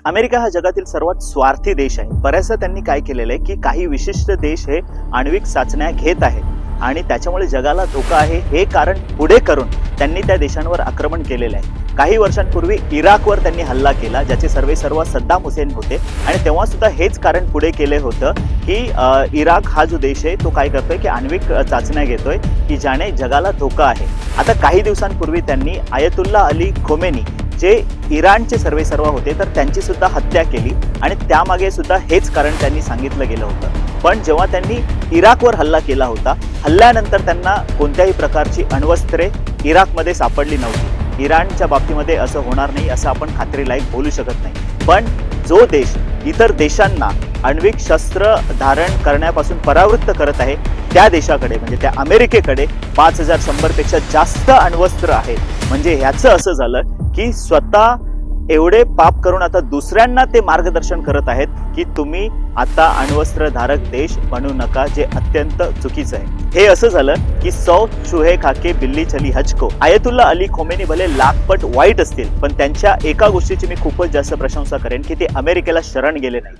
America हा जगातील सर्वात स्वार्थी देश आहे। बऱ्याचदा त्यांनी काय केलेलं आहे की काही विशिष्ट देश हे आण्विक चाचण्या घेत आहेत आणि त्याच्यामुळे जगाला धोका आहे हे कारण पुढे करून त्यांनी त्या देशांवर आक्रमण केलेलं आहे। काही वर्षांपूर्वी इराकवर त्यांनी हल्ला केला, ज्याचे सर्व सद्दाम हुसेन होते आणि तेव्हा सुद्धा हेच कारण पुढे केले होतं की इराक हा जो देश आहे तो काय करतोय की आण्विक चाचण्या घेतोय की ज्याने जगाला धोका आहे। आता काही दिवसांपूर्वी त्यांनी आयतुल्ला अली खोमेनी जे इराणचे सर्वेसर्वा होते तर त्यांची सुद्धा हत्या केली आणि त्यामागे सुद्धा हेच कारण त्यांनी सांगितलं गेलं होतं। पण जेव्हा त्यांनी इराकवर हल्ला केला होता, हल्ल्यानंतर त्यांना कोणत्याही प्रकारची अण्वस्त्रे इराकमध्ये सापडली नव्हती। इराणच्या बाबतीमध्ये असं होणार नाही असं आपण खात्रीलायक बोलू शकत नाही। पण जो देश इतर देशांना आण्विक शस्त्र धारण करण्यापासून परावृत्त करत आहे त्या देशाकडे म्हणजे त्या अमेरिकेकडे 5100 पेक्षा जास्त अण्वस्त्र आहेत। म्हणजे ह्याचं असं झालं की स्वतः एवढे पाप करून आता दुसऱ्यांना ते मार्गदर्शन करत आहेत की तुम्ही आता अण्वस्त्रधारक देश बनू नका, जे अत्यंत चुकीचं आहे। हे असं झालं की 100 चूहे खाके बिल्ली चली हज को। आयतुल्ला अली खोमेनी भले लाखपट वाईट असतील पण त्यांच्या एका गोष्टीची मी खूपच जास्त प्रशंसा करेन की ते अमेरिकेला शरण गेले नाही।